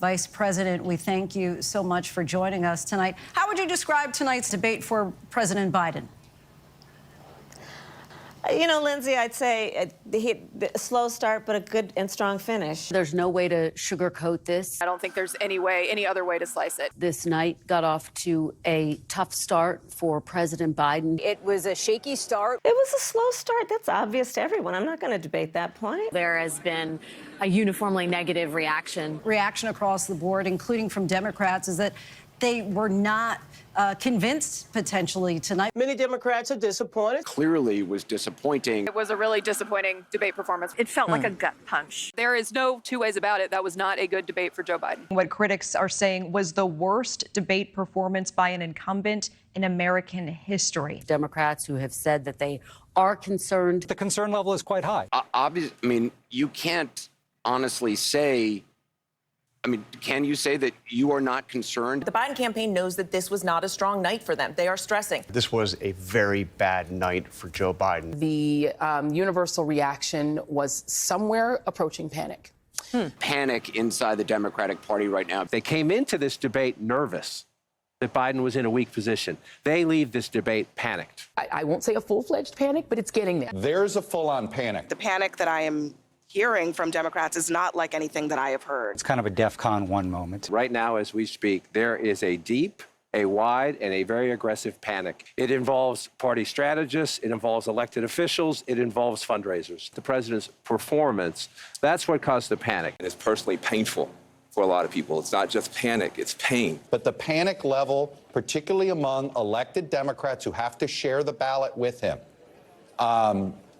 Vice President, we thank you so much for joining us tonight. How would you describe tonight's debate for President Biden? You know, Lindsay, I'd say a slow start, but a good and strong finish. There's no way to sugarcoat this. I don't think there's any other way to slice it. This night got off to a tough start for President Biden. It was a shaky start. It was a slow start. That's obvious to everyone. I'm not going to debate that point. There has been a uniformly negative reaction. Reaction across the board, including from Democrats, is that they were not convinced potentially tonight. Many Democrats are disappointed. Clearly was disappointing. It was a really disappointing debate performance. It felt like a gut punch. There is no two ways about it. That was not a good debate for Joe Biden. What critics are saying was the worst debate performance by an incumbent in American history. Democrats who have said that they are concerned. The concern level is quite high. Obviously, I mean, you can't honestly say, can you say that you are not concerned? The Biden campaign knows that this was not a strong night for them. They are stressing. This was a very bad night for Joe Biden. The universal reaction was somewhere approaching panic. Panic inside the Democratic Party right now. They came into this debate nervous that Biden was in a weak position. They leave this debate panicked. I won't say a full-fledged panic, but it's getting there. There's a full-on panic. The panic that I am hearing from Democrats is not like anything that I have heard. It's kind of a DEFCON 1 moment. Right now, as we speak, there is a deep, a wide, and a very aggressive panic. It involves party strategists, it involves elected officials, it involves fundraisers. The president's performance, that's what caused the panic. It's personally painful for a lot of people. It's not just panic, it's pain. But the panic level, particularly among elected Democrats who have to share the ballot with him,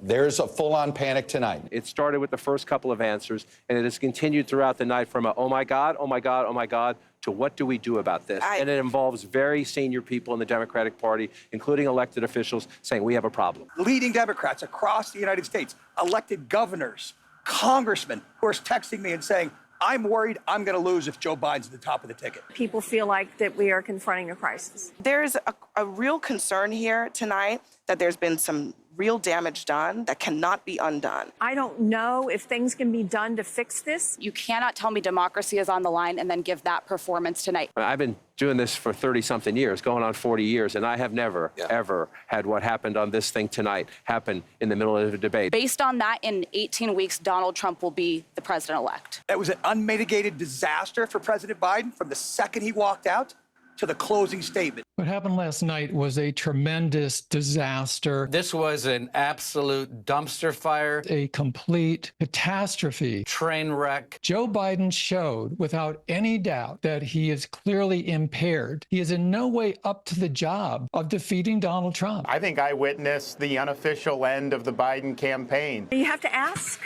there's a full-on panic tonight. It started with the first couple of answers, and it has continued throughout the night from a, oh my God, oh my God, oh my God, to what do we do about this? And it involves very senior people in the Democratic Party, including elected officials, saying we have a problem. Leading Democrats across the United States, elected governors, congressmen who are texting me and saying, I'm worried I'm going to lose if Joe Biden's at the top of the ticket. People feel like that we are confronting a crisis. There's a real concern here tonight that there's been some real damage done that cannot be undone. I don't know if things can be done to fix this. You cannot tell me democracy is on the line and then give that performance tonight. I've been doing this for 30-something years, going on 40 years, and I have never, ever had what happened on this thing tonight happen in the middle of a debate. Based on that, in 18 weeks, Donald Trump will be the president-elect. That was an unmitigated disaster for President Biden from the second he walked out to the closing statement. What happened last night was a tremendous disaster. This was an absolute dumpster fire. A complete catastrophe. Train wreck. Joe Biden showed without any doubt that he is clearly impaired. He is in no way up to the job of defeating Donald Trump. I think I witnessed the unofficial end of the Biden campaign. You have to ask,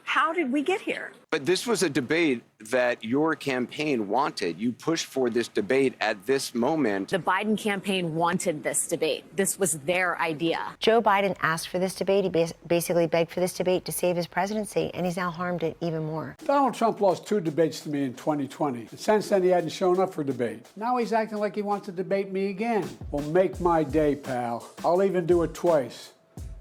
how did we get here? But this was a debate that your campaign wanted. You pushed for this debate at this moment. The Biden campaign wanted this debate. This was their idea. Joe Biden asked for this debate. He basically begged for this debate to save his presidency, and he's now harmed it even more. Donald Trump lost 2 debates to me in 2020. And since then, he hadn't shown up for debate. Now he's acting like he wants to debate me again. Well, make my day, pal. I'll even do it twice.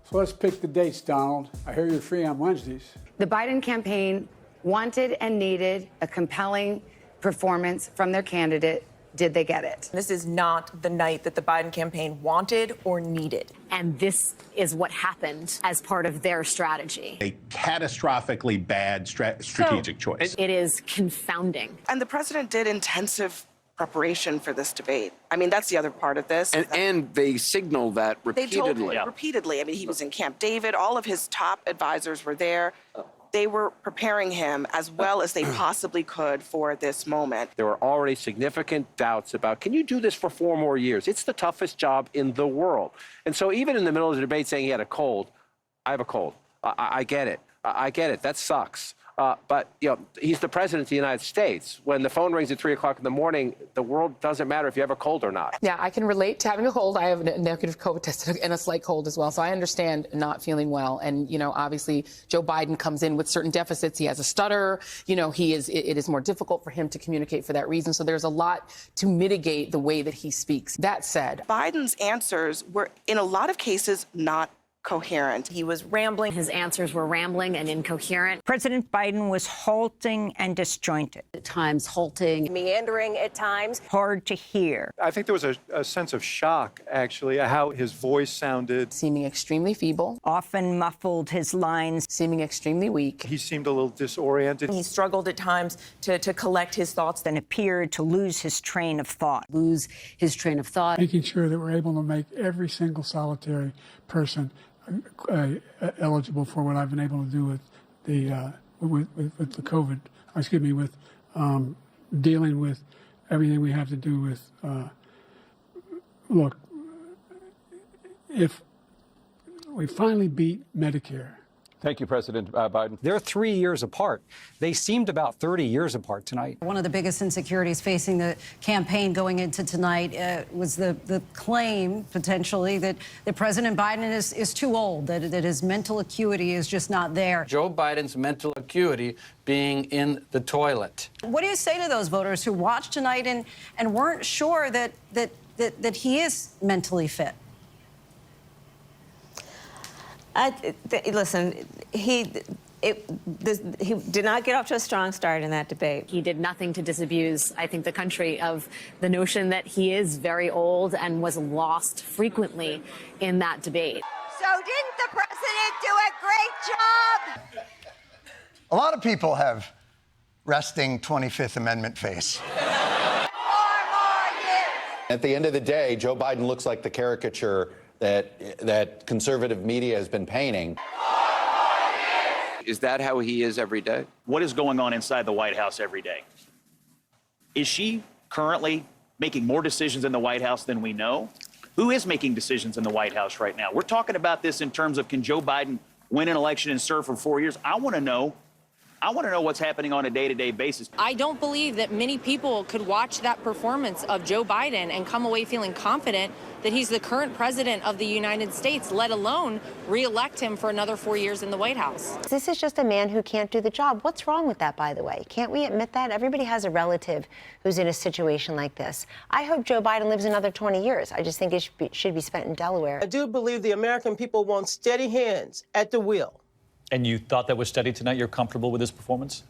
So let's pick the dates, Donald. I hear you're free on Wednesdays. The Biden campaign wanted and needed a compelling performance from their candidate. Did they get it? This is not the night that the Biden campaign wanted or needed. And this is what happened as part of their strategy. A catastrophically bad strategic choice. It is confounding. And the president did intensive preparation for this debate. I mean, that's the other part of this. And they signaled that repeatedly. They told him repeatedly. I mean, he was in Camp David. All of his top advisors were there. They were preparing him as well as they possibly could for this moment. There were already significant doubts about, can you do this for 4 more years? It's the toughest job in the world. And so even in the middle of the debate saying he had a cold, I have a cold. I get it. I get it. That sucks. But, he's the president of the United States. When the phone rings at 3 o'clock in the morning, the world doesn't matter if you have a cold or not. Yeah, I can relate to having a cold. I have a negative COVID test and a slight cold as well. So I understand not feeling well. And, obviously, Joe Biden comes in with certain deficits. He has a stutter. It is more difficult for him to communicate for that reason. So there's a lot to mitigate the way that he speaks. That said, Biden's answers were, in a lot of cases, not coherent. He was rambling. His answers were rambling and incoherent. President Biden was halting and disjointed. At times halting. Meandering at times. Hard to hear. I think there was a sense of shock, actually, at how his voice sounded. Seeming extremely feeble. Often muffled his lines. Seeming extremely weak. He seemed a little disoriented. He struggled at times to collect his thoughts. And appeared to lose his train of thought. Lose his train of thought. Making sure that we're able to make every single solitary person eligible for what I've been able to do with the with the COVID. Excuse me, with dealing with everything we have to do with. Look, if we finally beat Medicare. Thank you, President Biden. They're 3 years apart. They seemed about 30 years apart tonight. One of the biggest insecurities facing the campaign going into tonight was the claim, potentially, that President Biden is too old, that his mental acuity is just not there. Joe Biden's mental acuity being in the toilet. What do you say to those voters who watched tonight and weren't sure that he is mentally fit? Listen, he did not get off to a strong start in that debate. He did nothing to disabuse, I think, the country of the notion that he is very old and was lost frequently in that debate. So didn't the president do a great job? A lot of people have resting 25th Amendment face. At the end of the day, Joe Biden looks like the caricature that conservative media has been painting. Is that how he is every day? What is going on inside the White House every day? Is she currently making more decisions in the White House than we know? Who is making decisions in the White House right now? We're talking about this in terms of, can Joe Biden win an election and serve for 4 years? I want to know what's happening on a day-to-day basis. I don't believe that many people could watch that performance of Joe Biden and come away feeling confident that he's the current president of the United States, let alone re-elect him for another 4 years in the White House. This is just a man who can't do the job. What's wrong with that, by the way? Can't we admit that? Everybody has a relative who's in a situation like this. I hope Joe Biden lives another 20 years. I just think it should be spent in Delaware. I do believe the American people want steady hands at the wheel. And you thought that was steady tonight? You're comfortable with his performance?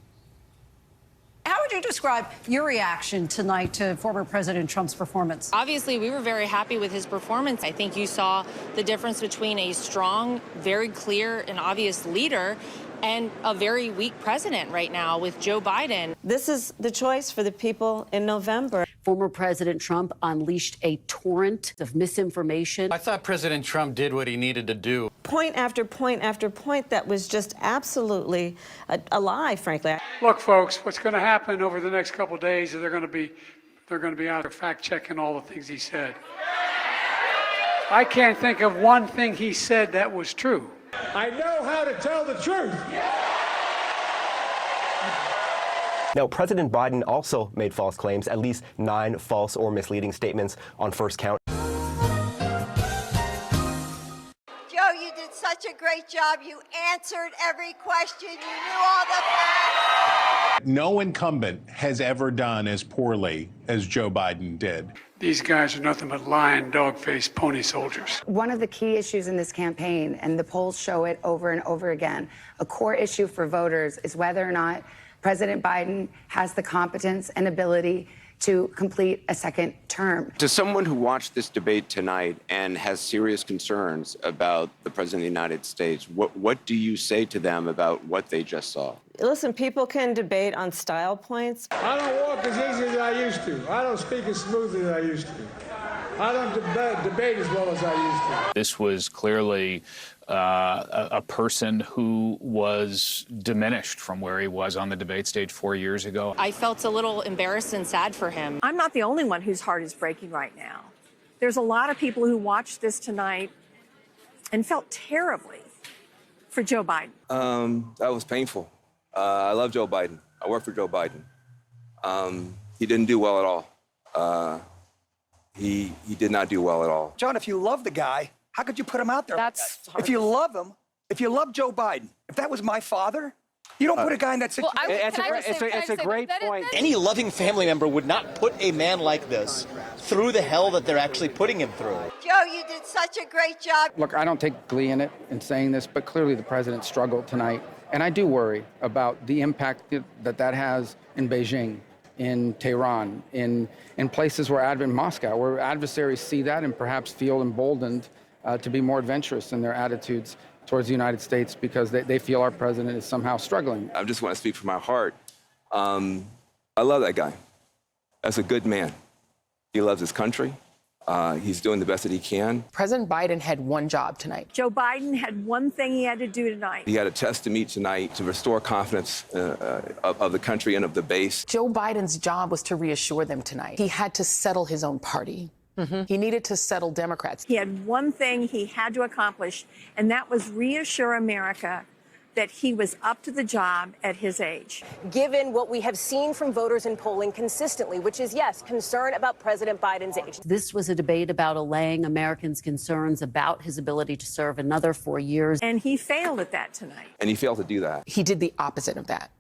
How would you describe your reaction tonight to former President Trump's performance? Obviously, we were very happy with his performance. I think you saw the difference between a strong, very clear and obvious leader and a very weak president right now with Joe Biden. This is the choice for the people in November. Former President Trump unleashed a torrent of misinformation. I thought President Trump did what he needed to do. Point after point after point that was just absolutely a lie, frankly. Look, folks, what's going to happen over the next couple of days is they're going to be out there fact-checking all the things he said. I can't think of one thing he said that was true. I know how to tell the truth. Now, President Biden also made false claims, at least 9 false or misleading statements on first count. Joe, you did such a great job. You answered every question. You knew all the facts. No incumbent has ever done as poorly as Joe Biden did. These guys are nothing but lying, dog-faced pony soldiers. One of the key issues in this campaign, and the polls show it over and over again, a core issue for voters is whether or not President Biden has the competence and ability to complete a second term. To someone who watched this debate tonight and has serious concerns about the President of the United States, what do you say to them about what they just saw? Listen, people can debate on style points. I don't walk as easy as I used to. I don't speak as smoothly as I used to. I don't debate as well as I used to. This was clearly a person who was diminished from where he was on the debate stage 4 years ago. I felt a little embarrassed and sad for him. I'm not the only one whose heart is breaking right now. There's a lot of people who watched this tonight and felt terribly for Joe Biden. That was painful. I love Joe Biden. I work for Joe Biden. He didn't do well at all. He did not do well at all. John, if you love the guy, how could you put him out there? That's hard. If you love him, if you love Joe Biden, if that was my father, You don't put a guy in that situation. It's a great point. Any loving family member would not put a man like this through the hell that they're actually putting him through. Joe, you did such a great job. Look, I don't take glee in it in saying this, but clearly the president struggled tonight. And I do worry about the impact that has in Beijing, in Tehran, in places in Moscow, where adversaries see that and perhaps feel emboldened to be more adventurous in their attitudes towards the United States because they feel our president is somehow struggling. I just want to speak from my heart. I love that guy. That's a good man. He loves his country. He's doing the best that he can. President Biden had one job tonight. Joe Biden had one thing he had to do tonight. He had a test to meet tonight to restore confidence of the country and of the base. Joe Biden's job was to reassure them tonight. He had to settle his own party. He needed to settle Democrats. He had one thing he had to accomplish, and that was reassure America that he was up to the job at his age. Given what we have seen from voters in polling consistently, which is, yes, concern about President Biden's age. This was a debate about allaying Americans' concerns about his ability to serve another 4 years. And he failed at that tonight. And he failed to do that. He did the opposite of that.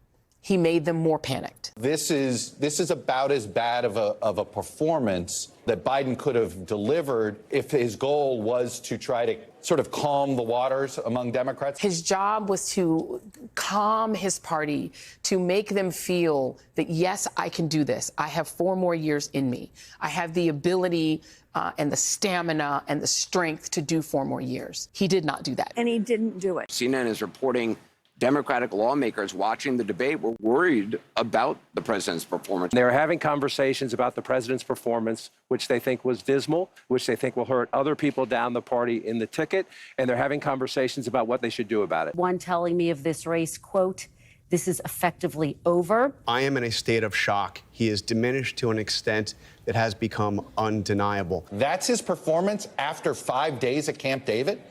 He made them more panicked. This is about as bad of a performance that Biden could have delivered if his goal was to try to sort of calm the waters among Democrats. His job was to calm his party, to make them feel that, yes, I can do this. I have 4 more years in me. I have the ability and the stamina and the strength to do 4 more years. He did not do that. And he didn't do it. CNN is reporting Democratic lawmakers watching the debate were worried about the president's performance. They were having conversations about the president's performance, which they think was dismal, which they think will hurt other people down the party in the ticket. And they're having conversations about what they should do about it. One telling me of this race, quote, "This is effectively over." I am in a state of shock. He is diminished to an extent that has become undeniable. That's his performance after 5 days at Camp David?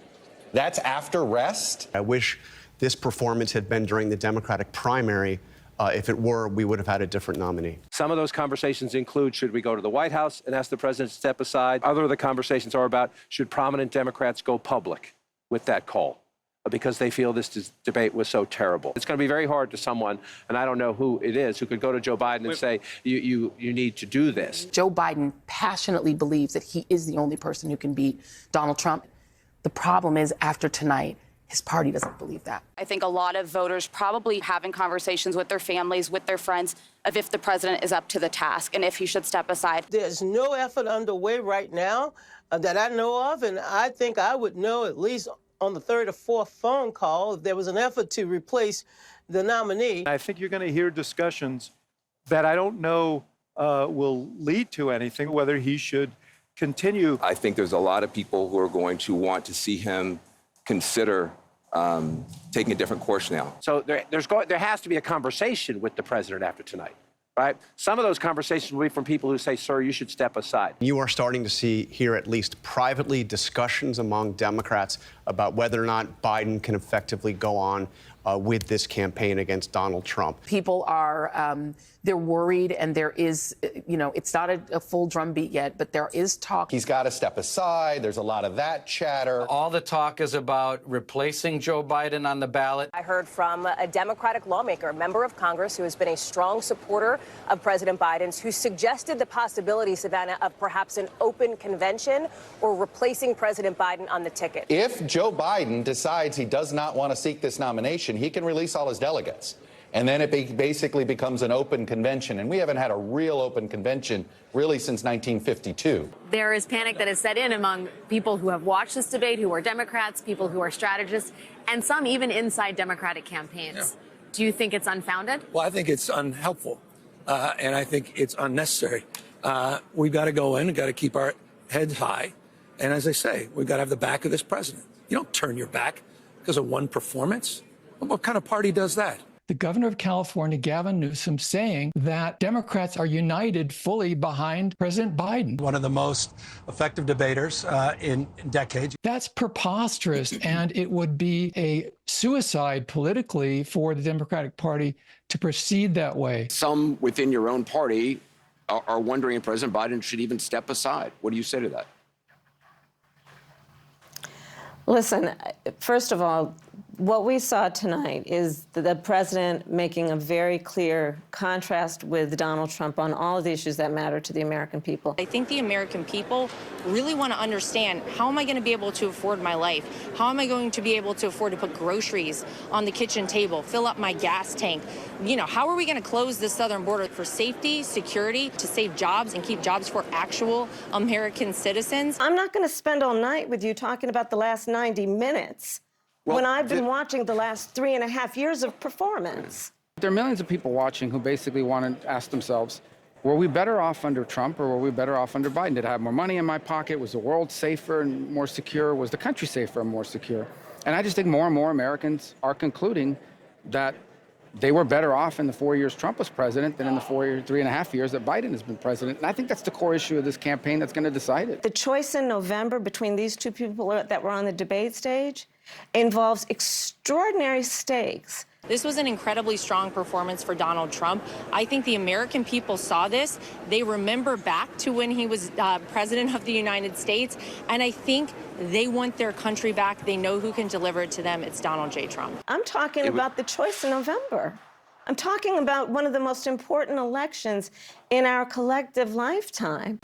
That's after rest? I wish this performance had been during the Democratic primary. If it were, we would have had a different nominee. Some of those conversations include, should we go to the White House and ask the president to step aside? Other of the conversations are about, should prominent Democrats go public with that call? Because they feel this debate was so terrible. It's going to be very hard to someone, and I don't know who it is, who could go to Joe Biden and say, you need to do this. Joe Biden passionately believes that he is the only person who can beat Donald Trump. The problem is, after tonight, his party doesn't believe that. I think a lot of voters probably having conversations with their families, with their friends, of if the president is up to the task and if he should step aside. There's no effort underway right now that I know of, and I think I would know at least on the 3rd or 4th phone call if there was an effort to replace the nominee. I think you're going to hear discussions that I don't know will lead to anything, whether he should continue. I think there's a lot of people who are going to want to see him consider taking a different course now. So there has to be a conversation with the president after tonight, right? Some of those conversations will be from people who say, sir, you should step aside. You are starting to see here at least privately discussions among Democrats about whether or not Biden can effectively go on with this campaign against Donald Trump. People are, they're worried, and there is, it's not a full drumbeat yet, but there is talk. He's got to step aside. There's a lot of that chatter. All the talk is about replacing Joe Biden on the ballot. I heard from a Democratic lawmaker, a member of Congress who has been a strong supporter of President Biden's, who suggested the possibility, Savannah, of perhaps an open convention or replacing President Biden on the ticket. If Joe Biden decides he does not want to seek this nomination, he can release all his delegates. And then it basically becomes an open convention. And we haven't had a real open convention really since 1952. There is panic that has set in among people who have watched this debate, who are Democrats, people who are strategists, and some even inside Democratic campaigns. Yeah. Do you think it's unfounded? Well, I think it's unhelpful, and I think it's unnecessary. We've got to go in and got to keep our heads high. And as I say, we've got to have the back of this president. You don't turn your back because of one performance. What kind of party does that? The governor of California, Gavin Newsom, saying that Democrats are united fully behind President Biden. One of the most effective debaters in decades. That's preposterous, and it would be a suicide politically for the Democratic Party to proceed that way. Some within your own party are wondering if President Biden should even step aside. What do you say to that? Listen, first of all, What we saw tonight is the president making a very clear contrast with Donald Trump on all of the issues that matter to the American people. I think the American people really want to understand, how am I going to be able to afford my life? How am I going to be able to afford to put groceries on the kitchen table, fill up my gas tank? You know, how are we going to close the southern border for safety, security, to save jobs and keep jobs for actual American citizens? I'm not going to spend all night with you talking about the last 90 minutes. When I've been watching the last 3.5 years of performance. There are millions of people watching who basically want to ask themselves, were we better off under Trump or were we better off under Biden? Did I have more money in my pocket? Was the world safer and more secure? Was the country safer and more secure? And I just think more and more Americans are concluding that they were better off in the 4 years Trump was president than in the 3.5 years that Biden has been president. And I think that's the core issue of this campaign that's going to decide it. The choice in November between these two people that were on the debate stage involves extraordinary stakes. This was an incredibly strong performance for Donald Trump. I think the American people saw this. They remember back to when he was president of the United States, and I think they want their country back. They know who can deliver it to them. It's Donald J. Trump. I'm talking about the choice in November. I'm talking about one of the most important elections in our collective lifetime.